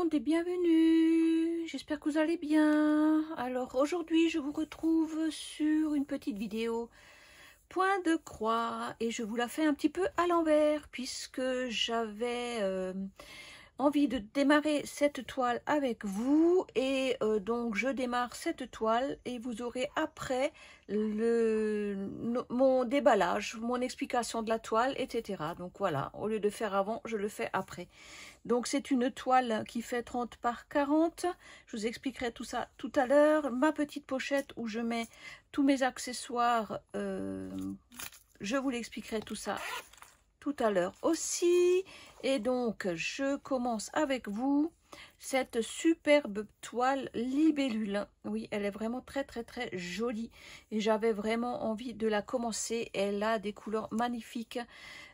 monde et bienvenue. J'espère que vous allez bien. Alors aujourd'hui je vous retrouve sur une petite vidéo point de croix et je vous la fais un petit peu à l'envers puisque j'avais envie de démarrer cette toile avec vous et donc je démarre cette toile et vous aurez après mon déballage, mon explication de la toile, etc. Donc voilà, au lieu de faire avant, je le fais après. Donc c'est une toile qui fait 30 par 40, je vous expliquerai tout ça tout à l'heure. Ma petite pochette où je mets tous mes accessoires, je vous l'expliquerai tout ça tout à l'heure aussi. Et donc je commence avec vous cette superbe toile libellule. Oui, elle est vraiment très jolie et j'avais vraiment envie de la commencer. Elle a des couleurs magnifiques,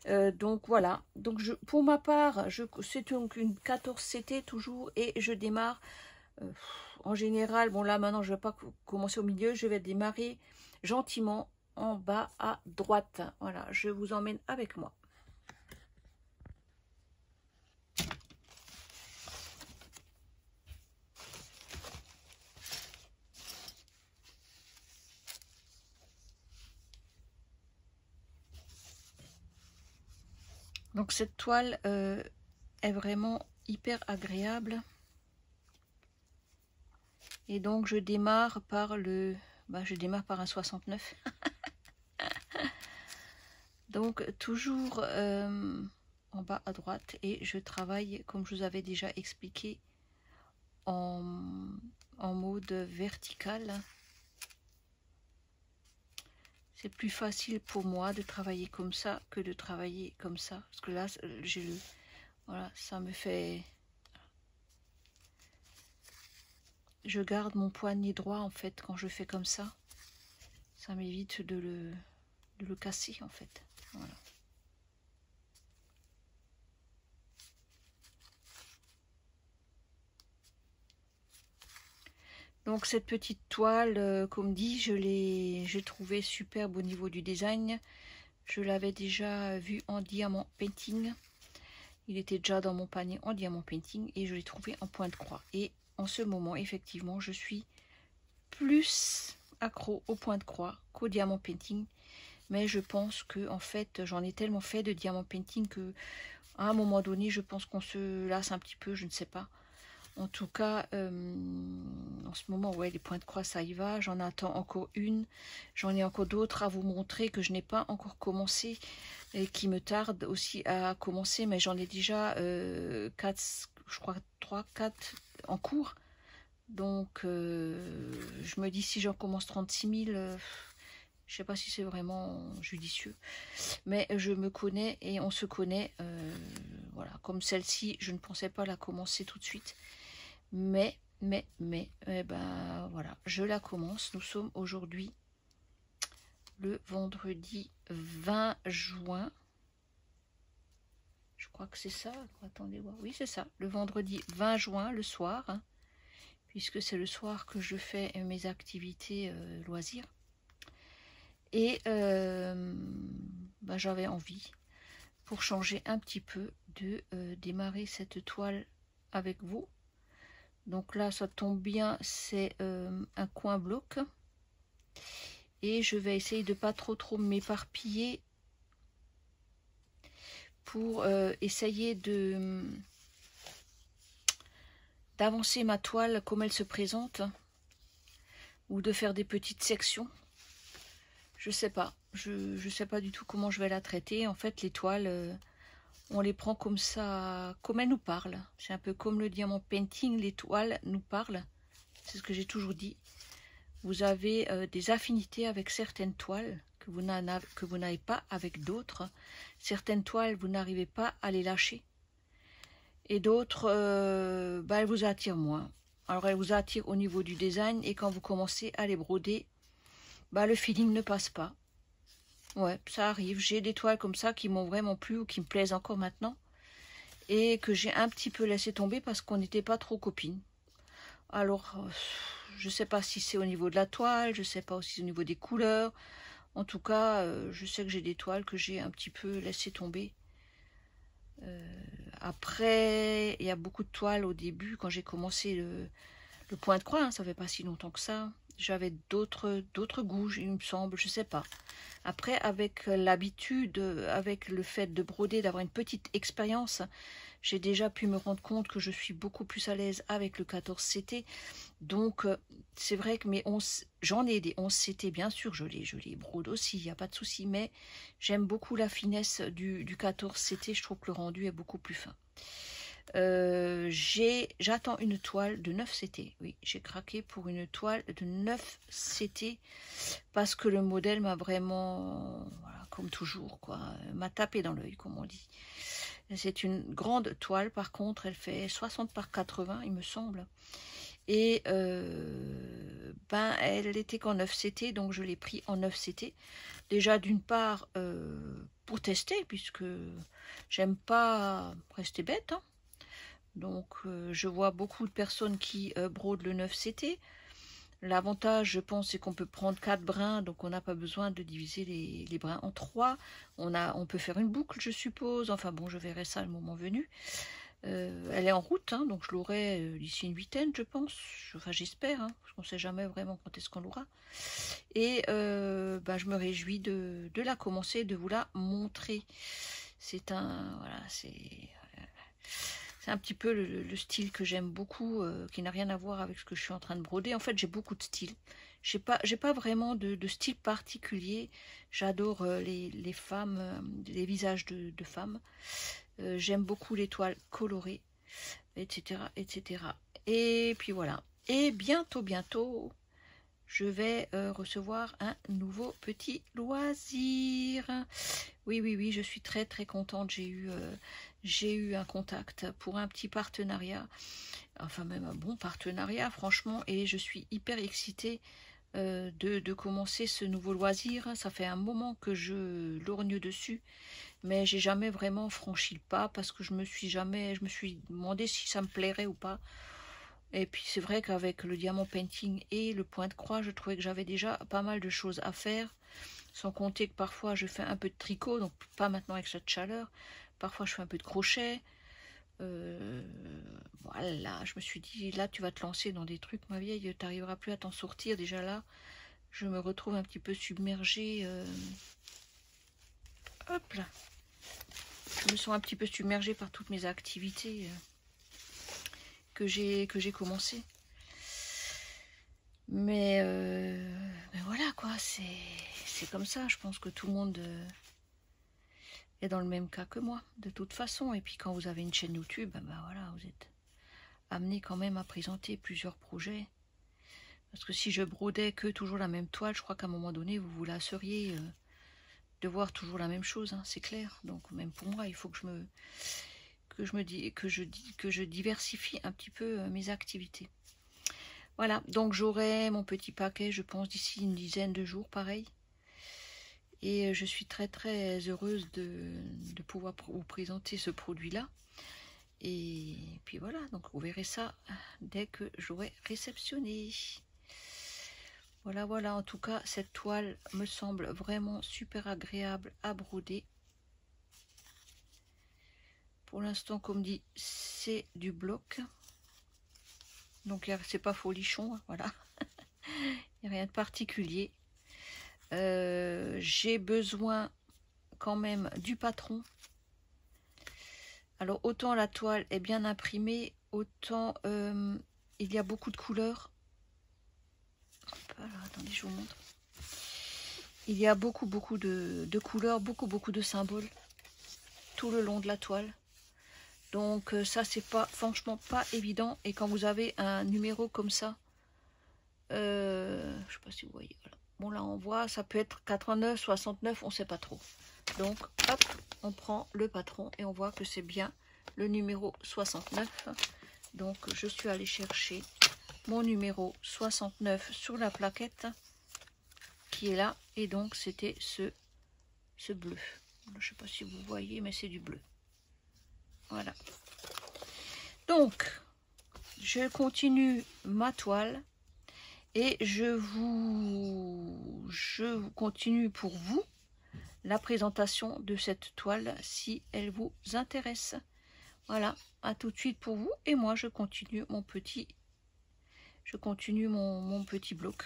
donc voilà. Donc pour ma part, c'est donc une 14 CT toujours et je démarre en général. Bon là maintenant je vais pas commencer au milieu, je vais démarrer gentiment en bas à droite. Voilà, je vous emmène avec moi. Donc cette toile est vraiment hyper agréable. Et donc je démarre par un 69. Donc toujours en bas à droite et je travaille comme je vous avais déjà expliqué en mode vertical. C'est plus facile pour moi de travailler comme ça que de travailler comme ça. Parce que là, voilà, ça me fait... Je garde mon poignet droit en fait quand je fais comme ça. Ça m'évite de le casser en fait. Voilà. Donc cette petite toile, comme dit, j'ai trouvé superbe au niveau du design. Je l'avais déjà vu en diamant painting. Il était déjà dans mon panier en diamant painting et je l'ai trouvé en point de croix. Et en ce moment, effectivement, je suis plus accro au point de croix qu'au diamant painting. Mais je pense que en fait, j'en ai tellement fait de diamant painting que à un moment donné, je pense qu'on se lasse un petit peu, je ne sais pas. En tout cas, en ce moment, ouais, les points de croix, ça y va. J'en attends encore une. J'en ai encore d'autres à vous montrer que je n'ai pas encore commencé et qui me tarde aussi à commencer. Mais j'en ai déjà 4, je crois 3, 4 en cours. Donc, je me dis si j'en commence 36 000, je ne sais pas si c'est vraiment judicieux. Mais je me connais et on se connaît. Voilà, comme celle-ci, je ne pensais pas la commencer tout de suite. Mais, eh ben, voilà, je la commence. Nous sommes aujourd'hui le vendredi 20 juin. Je crois que c'est ça. Attendez voir. Oui, c'est ça. Le vendredi 20 juin, le soir. Hein, puisque c'est le soir que je fais mes activités loisirs. Et ben, j'avais envie, pour changer un petit peu, de démarrer cette toile avec vous. Donc là, ça tombe bien, c'est un coin bloc. Et je vais essayer de pas trop m'éparpiller pour essayer d'avancer ma toile comme elle se présente. Ou de faire des petites sections. Je sais pas. Je sais pas du tout comment je vais la traiter. En fait, les toiles... on les prend comme ça, comme elles nous parlent. C'est un peu comme le diamant painting, les toiles nous parlent. C'est ce que j'ai toujours dit. Vous avez des affinités avec certaines toiles que vous n'avez pas avec d'autres. Certaines toiles, vous n'arrivez pas à les lâcher. Et d'autres, bah, elles vous attirent moins. Alors, elles vous attirent au niveau du design. Et quand vous commencez à les broder, bah, le feeling ne passe pas. Ouais, ça arrive. J'ai des toiles comme ça qui m'ont vraiment plu ou qui me plaisent encore maintenant. Et que j'ai un petit peu laissé tomber parce qu'on n'était pas trop copines. Alors, je ne sais pas si c'est au niveau de la toile, je ne sais pas aussi au niveau des couleurs. En tout cas, je sais que j'ai des toiles que j'ai un petit peu laissé tomber Après, il y a beaucoup de toiles au début, quand j'ai commencé le point de croix, hein, ça fait pas si longtemps que ça. J'avais d'autres goûts, il me semble, je sais pas. Après, avec l'habitude, avec le fait de broder, d'avoir une petite expérience, j'ai déjà pu me rendre compte que je suis beaucoup plus à l'aise avec le 14CT. Donc, c'est vrai que j'en ai des 11CT, bien sûr, je les brode aussi, il n'y a pas de souci. Mais j'aime beaucoup la finesse du 14CT, je trouve que le rendu est beaucoup plus fin. J'attends une toile de 9CT. Oui, j'ai craqué pour une toile de 9CT parce que le modèle m'a vraiment, voilà, comme toujours, quoi, m'a tapé dans l'œil, comme on dit. C'est une grande toile, par contre, elle fait 60 par 80, il me semble. Et elle était qu'en 9CT, donc je l'ai pris en 9CT. Déjà, d'une part, pour tester, puisque j'aime pas rester bête, hein. Donc, je vois beaucoup de personnes qui brodent le 9CT. L'avantage, je pense, c'est qu'on peut prendre 4 brins, donc on n'a pas besoin de diviser les brins en 3. On peut faire une boucle, je suppose. Enfin bon, je verrai ça le moment venu. Elle est en route, hein, donc je l'aurai d'ici une huitaine, je pense. Enfin, j'espère, hein, parce qu'on ne sait jamais vraiment quand est-ce qu'on l'aura. Et je me réjouis de la commencer, de vous la montrer. C'est voilà, c'est un petit peu le style que j'aime beaucoup, qui n'a rien à voir avec ce que je suis en train de broder. En fait, j'ai beaucoup de styles. J'ai pas vraiment de style particulier. J'adore les femmes, les visages de femmes. J'aime beaucoup les toiles colorées, etc., etc. Et puis voilà. Et bientôt, je vais recevoir un nouveau petit loisir. Oui, je suis très contente. J'ai eu un contact pour un petit partenariat, enfin même un bon partenariat, franchement, et je suis hyper excitée de commencer ce nouveau loisir. Ça fait un moment que je lorgne dessus, mais j'ai jamais vraiment franchi le pas parce que je me suis demandé si ça me plairait ou pas. Et puis c'est vrai qu'avec le diamant painting et le point de croix, je trouvais que j'avais déjà pas mal de choses à faire. Sans compter que parfois je fais un peu de tricot, donc pas maintenant avec cette chaleur. Parfois je fais un peu de crochet. Voilà, je me suis dit, là tu vas te lancer dans des trucs, ma vieille, tu n'arriveras plus à t'en sortir. Déjà là, je me retrouve un petit peu submergée. Hop là. Je me sens un petit peu submergée par toutes mes activités que j'ai commencé. Mais voilà quoi, c'est comme ça. Je pense que tout le monde est dans le même cas que moi, de toute façon. Et puis quand vous avez une chaîne YouTube, voilà, vous êtes amené quand même à présenter plusieurs projets. Parce que si je brodais que toujours la même toile, je crois qu'à un moment donné, vous vous lasseriez de voir toujours la même chose, hein, c'est clair. Donc même pour moi, il faut que je diversifie un petit peu mes activités. Voilà, donc j'aurai mon petit paquet, je pense, d'ici une dizaine de jours, pareil. Et je suis très heureuse de pouvoir vous présenter ce produit-là. Et puis voilà, donc vous verrez ça dès que j'aurai réceptionné. Voilà, en tout cas, cette toile me semble vraiment super agréable à broder. Pour l'instant, comme dit, c'est du bloc. Donc, c'est pas folichon, hein, voilà. Il n'y a rien de particulier. J'ai besoin quand même du patron. Alors, autant la toile est bien imprimée, autant il y a beaucoup de couleurs. Alors, attendez, je vous montre. Il y a beaucoup de couleurs, beaucoup de symboles tout le long de la toile. Donc ça, c'est pas, franchement pas évident. Et quand vous avez un numéro comme ça, je sais pas si vous voyez, voilà. Bon, là on voit, ça peut être 89, 69, on sait pas trop. Donc hop, on prend le patron et on voit que c'est bien le numéro 69. Donc je suis allée chercher mon numéro 69 sur la plaquette qui est là. Et donc c'était ce bleu. Je sais pas si vous voyez, mais c'est du bleu. Voilà. Donc, je continue ma toile et je continue pour vous la présentation de cette toile si elle vous intéresse. Voilà, à tout de suite pour vous. Et moi, je continue mon petit, mon petit bloc.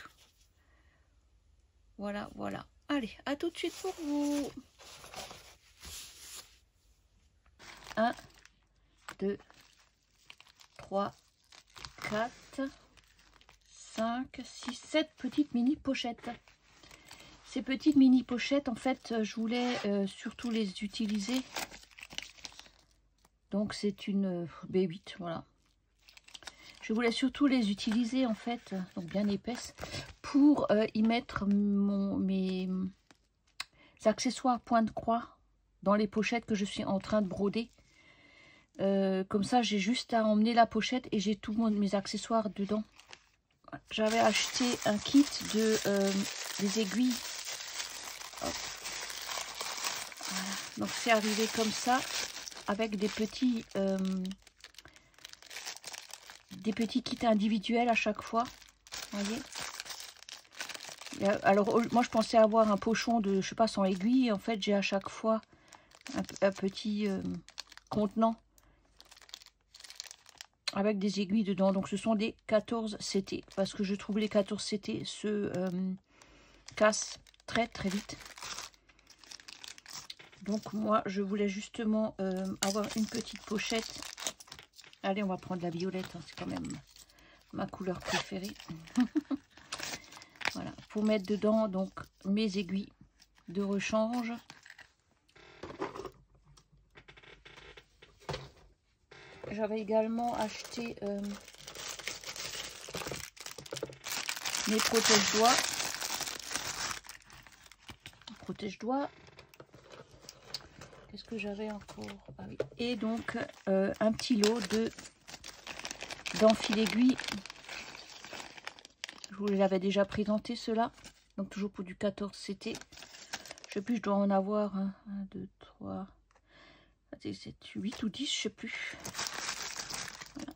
Voilà, voilà. Allez, à tout de suite pour vous. 1, 2, 3, 4, 5, 6, 7 petites mini pochettes. Ces petites mini pochettes, en fait, je voulais surtout les utiliser. Donc c'est une B8, voilà. Je voulais surtout les utiliser, en fait, donc bien épaisses, pour y mettre mes accessoires point de croix dans les pochettes que je suis en train de broder. Comme ça, j'ai juste à emmener la pochette et j'ai tous mes accessoires dedans. J'avais acheté un kit de des aiguilles. Hop. Voilà. Donc c'est arrivé comme ça, avec des petits kits individuels à chaque fois. Vous voyez. Alors moi je pensais avoir un pochon de, je sais pas, 100 aiguilles. En fait j'ai à chaque fois un petit contenant avec des aiguilles dedans. Donc ce sont des 14 CT, parce que je trouve les 14 CT se cassent très très vite. Donc moi je voulais justement avoir une petite pochette. Allez, on va prendre la violette, hein, c'est quand même ma couleur préférée. Voilà, pour mettre dedans donc mes aiguilles de rechange. J'avais également acheté mes protège-doigts. Qu'est-ce que j'avais encore? Ah oui. Et donc un petit lot d'enfil aiguille. Je vous l'avais déjà présenté cela. Donc toujours pour du 14 CT. Je sais plus, je dois en avoir 1, 2, 3, 7, 8 ou 10, je sais plus. Voilà.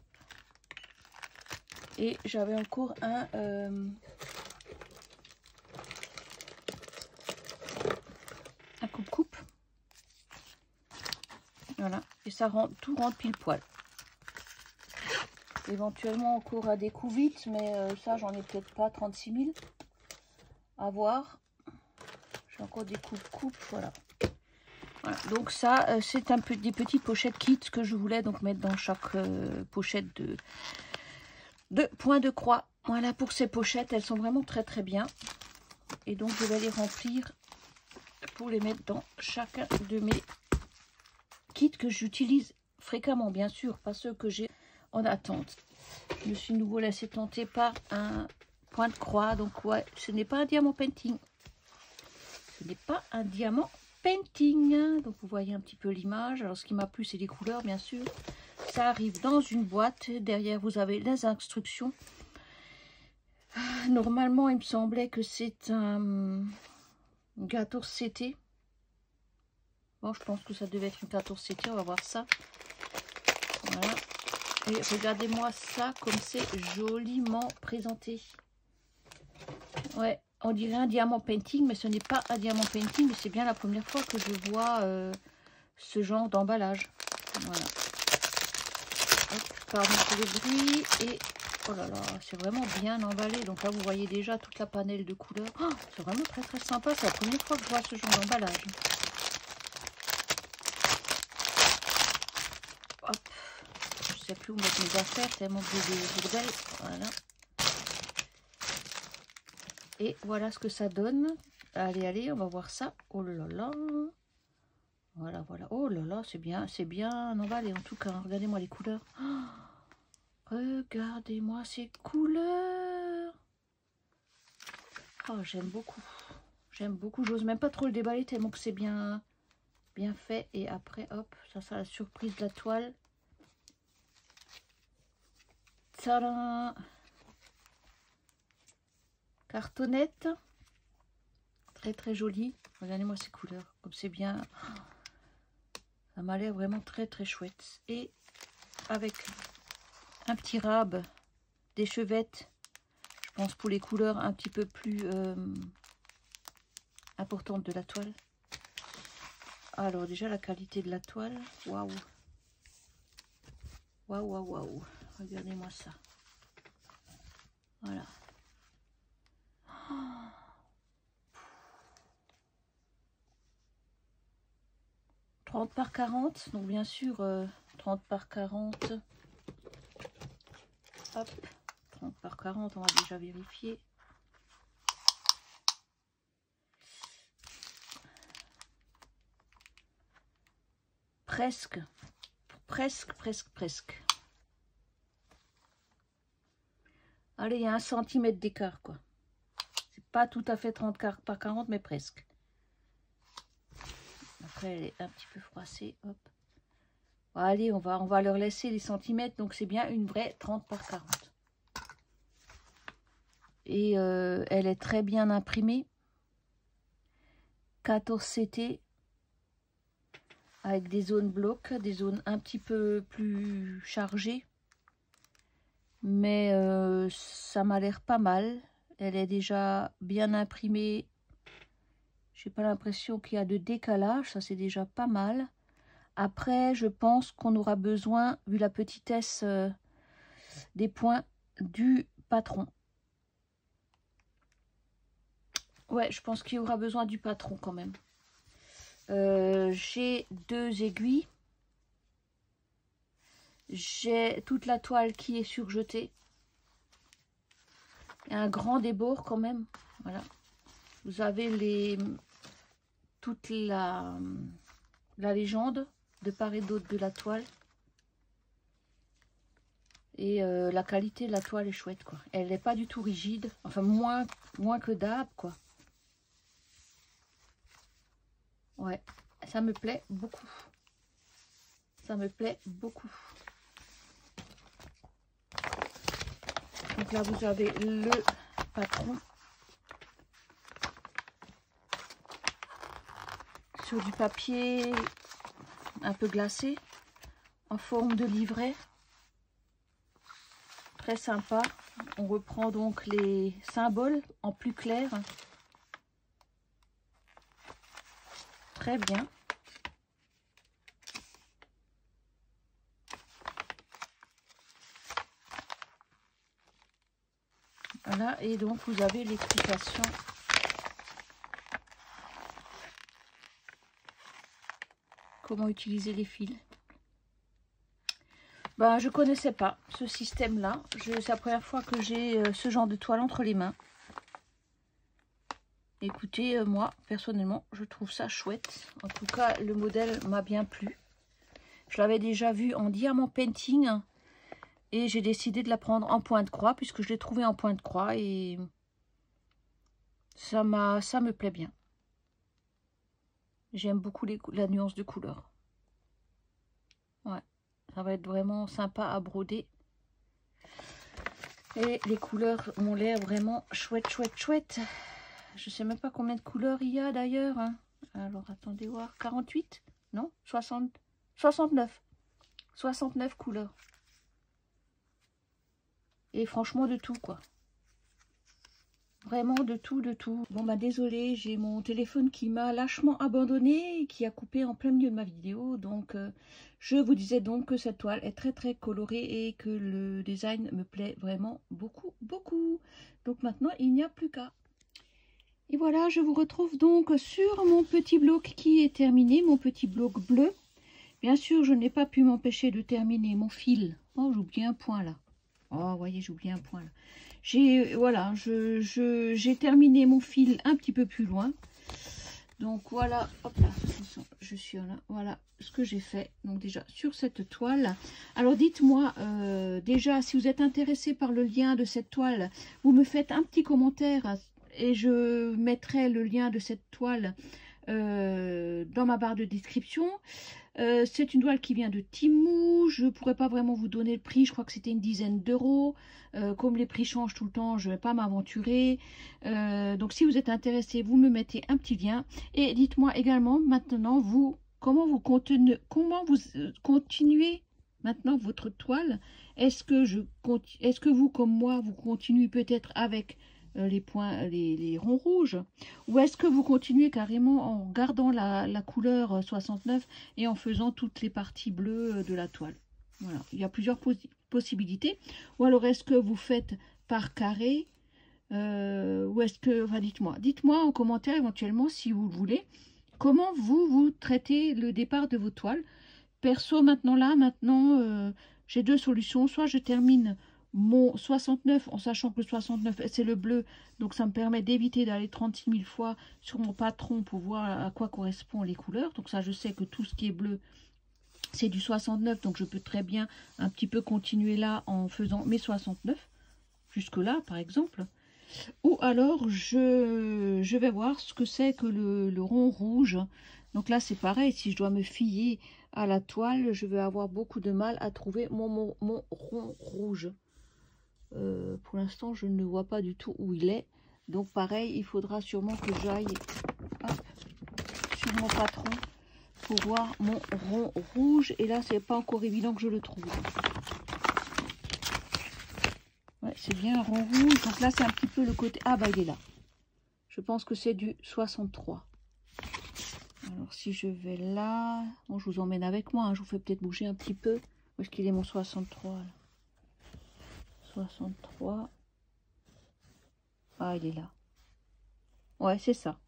Et j'avais encore un coupe-coupe. Voilà, et ça rentre, tout rentre pile poil. Éventuellement encore à des coups vite, mais ça j'en ai peut-être pas 36 000 à voir. J'ai encore des coupe-coupe, voilà. Voilà. Donc ça c'est un peu des petites pochettes kits que je voulais donc mettre dans chaque pochette de point de croix. Voilà pour ces pochettes, elles sont vraiment très très bien. Et donc je vais les remplir pour les mettre dans chacun de mes kits que j'utilise fréquemment, bien sûr, pas ceux que j'ai en attente. Je me suis nouveau laissé tenter par un point de croix, donc ouais, ce n'est pas un diamant painting. Ce n'est pas un diamant painting. Donc vous voyez un petit peu l'image. Alors ce qui m'a plu, c'est les couleurs, bien sûr. Ça arrive dans une boîte. Derrière, vous avez les instructions. Normalement, il me semblait que c'est un 14 CT. Bon, je pense que ça devait être une 14 CT. On va voir ça. Voilà. Et regardez-moi ça, comme c'est joliment présenté. Ouais, on dirait un diamant painting, mais ce n'est pas un diamant painting. Mais c'est bien la première fois que je vois ce genre d'emballage. Voilà. Pardon pour le bruit. Et oh là là, c'est vraiment bien emballé. Donc là, vous voyez déjà toute la panelle de couleurs. Oh, c'est vraiment très très sympa. C'est la première fois que je vois ce genre d'emballage. Hop. Je sais plus où mettre mes affaires, tellement que j'ai des bordel. Voilà. Et voilà ce que ça donne. Allez, allez, on va voir ça. Oh là là. Voilà, voilà. Oh là là, c'est bien emballé en tout cas. Regardez-moi les couleurs. Oh, regardez-moi ces couleurs. Oh, j'aime beaucoup. J'aime beaucoup. J'ose même pas trop le déballer tellement que c'est bien fait. Et après, hop, ça sera la surprise de la toile. Tadam! Cartonnette. Très très jolie. Regardez-moi ces couleurs. Comme c'est bien. Ça m'a l'air vraiment très très chouette. Et avec un petit rab, des chevettes. Je pense pour les couleurs un petit peu plus importantes de la toile. Alors déjà la qualité de la toile. Waouh! Waouh, waouh, waouh. Regardez-moi ça. Voilà. 30 par 40, donc bien sûr 30 par 40. Hop, 30 par 40, on va déjà vérifier. Presque. Allez, il y a 1 centimètre d'écart, quoi. C'est pas tout à fait 30 par 40, mais presque. Après, elle est un petit peu froissée. Hop. Allez, on va leur laisser les centimètres. Donc, c'est bien une vraie 30 par 40. Et elle est très bien imprimée. 14 CT. Avec des zones blocs, des zones un petit peu plus chargées. Mais ça m'a l'air pas mal. Elle est déjà bien imprimée. J'ai pas l'impression qu'il y a de décalage. Ça, c'est déjà pas mal. Après, je pense qu'on aura besoin, vu la petitesse des points, du patron. Ouais, je pense qu'il y aura besoin du patron quand même. J'ai 2 aiguilles. J'ai toute la toile qui est surjetée. Et un grand débord quand même. Voilà. Vous avez toute la légende de part et d'autre de la toile. Et la qualité de la toile est chouette, quoi. Elle n'est pas du tout rigide. Enfin, moins que d'hab, quoi. Ouais, ça me plaît beaucoup. Ça me plaît beaucoup. Donc là, vous avez le patron. Sur du papier un peu glacé. En forme de livret. Très sympa. On reprend donc les symboles en plus clair. Très bien. Voilà, et donc vous avez l'explication. Comment utiliser les fils. Ben, je connaissais pas ce système-là. C'est la première fois que j'ai ce genre de toile entre les mains. Écoutez, moi, personnellement, je trouve ça chouette. En tout cas, le modèle m'a bien plu. Je l'avais déjà vu en diamant painting. Et j'ai décidé de la prendre en point de croix, puisque je l'ai trouvée en point de croix. Et ça me plaît bien. J'aime beaucoup la nuance de couleur. Ouais, ça va être vraiment sympa à broder. Et les couleurs ont l'air vraiment chouette. Je sais même pas combien de couleurs il y a d'ailleurs. Hein. Alors, attendez voir. 48? Non, 60, 69. 69 couleurs. Et franchement, de tout, quoi. Vraiment de tout. Bon, bah, désolé, j'ai mon téléphone qui m'a lâchement abandonné et qui a coupé en plein milieu de ma vidéo. Donc, je vous disais donc que cette toile est très colorée et que le design me plaît vraiment beaucoup. Donc, maintenant, il n'y a plus qu'à. Et voilà, je vous retrouve donc sur mon petit bloc qui est terminé, mon petit bloc bleu. Bien sûr, je n'ai pas pu m'empêcher de terminer mon fil. Oh, j'ai oublié un point là. Oh, vous voyez, j'ai oublié un point là. Voilà, j'ai terminé mon fil un petit peu plus loin. Donc voilà, hop là, je suis là. Voilà ce que j'ai fait. Donc déjà sur cette toile. Alors dites-moi déjà si vous êtes intéressé par le lien de cette toile, vous me faites un petit commentaire. Et je mettrai le lien de cette toile dans ma barre de description. C'est une toile qui vient de Temu. Je ne pourrais pas vraiment vous donner le prix. Je crois que c'était une dizaine d'euros. Comme les prix changent tout le temps, je ne vais pas m'aventurer. Donc si vous êtes intéressé, vous me mettez un petit lien. Et dites-moi également maintenant, comment vous continuez maintenant votre toile. Est-ce que vous, comme moi, vous continuez peut-être avec les points, les ronds rouges, ou est-ce que vous continuez carrément en gardant la couleur 69 et en faisant toutes les parties bleues de la toile? Voilà, il y a plusieurs possibilités. Ou alors, est-ce que vous faites par carré ou est-ce que... Enfin, dites-moi en commentaire éventuellement, si vous le voulez, comment vous traitez le départ de vos toiles. Perso, maintenant, j'ai deux solutions. Soit je termine mon 69, en sachant que le 69, c'est le bleu. Donc, ça me permet d'éviter d'aller 36 000 fois sur mon patron pour voir à quoi correspondent les couleurs. Donc, ça, je sais que tout ce qui est bleu, c'est du 69. Donc, je peux très bien un petit peu continuer là en faisant mes 69. Jusque là, par exemple. Ou alors, je vais voir ce que c'est que le rond rouge. Donc là, c'est pareil. Si je dois me fier à la toile, je vais avoir beaucoup de mal à trouver mon rond rouge. Pour l'instant, je ne vois pas du tout où il est. Donc pareil, il faudra sûrement que j'aille sur mon patron pour voir mon rond rouge. Et là, c'est pas encore évident que je le trouve. Ouais, c'est bien un rond rouge. Donc là, c'est un petit peu le côté... Ah bah, il est là. Je pense que c'est du 63. Alors, si je vais là... Bon, je vous emmène avec moi. Hein. Je vous fais peut-être bouger un petit peu. Où est-ce qu'il est mon 63 là? 63. Ah, il est là. Ouais, c'est ça.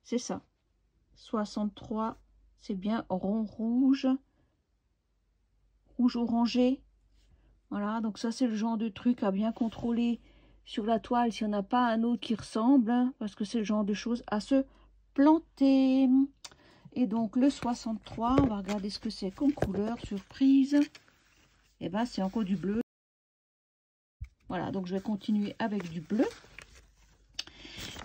C'est ça. 63. C'est bien rond rouge. Rouge orangé. Voilà, donc ça, c'est le genre de truc à bien contrôler sur la toile s'il n'y en a pas un autre qui ressemble. Hein, parce que c'est le genre de choses à se planter. Et donc, le 63, on va regarder ce que c'est comme couleur. Surprise. Et ben, c'est encore du bleu. Voilà, donc je vais continuer avec du bleu.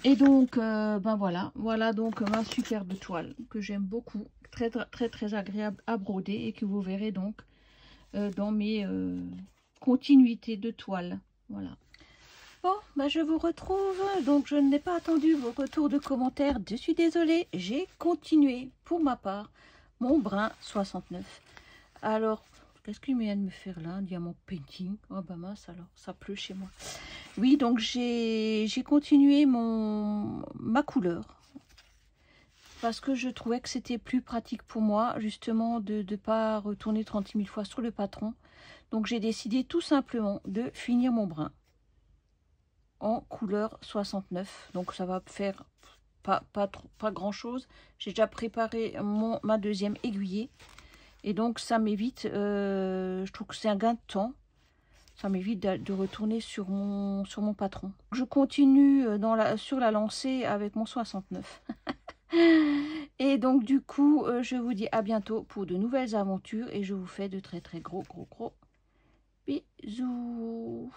Et donc, ben voilà. Voilà donc ma superbe toile que j'aime beaucoup. Très, très, très agréable à broder et que vous verrez donc dans mes continuités de toile. Voilà. Bon, ben je vous retrouve. Donc, je n'ai pas attendu vos retours de commentaires. Je suis désolée. J'ai continué, pour ma part, mon brun 69. Alors, qu'est-ce qu'il vient de me faire là? Un diamant painting. Oh bah mince alors, ça pleut chez moi. Oui, donc j'ai continué ma couleur. Parce que je trouvais que c'était plus pratique pour moi, justement, de ne pas retourner 36 000 fois sur le patron. Donc j'ai décidé tout simplement de finir mon brun en couleur 69. Donc ça va faire pas grand chose. J'ai déjà préparé ma deuxième aiguillée. Et donc, ça m'évite, je trouve que c'est un gain de temps. Ça m'évite de retourner sur mon patron. Je continue sur la lancée avec mon 69. Et donc, du coup, je vous dis à bientôt pour de nouvelles aventures. Et je vous fais de très, très gros bisous.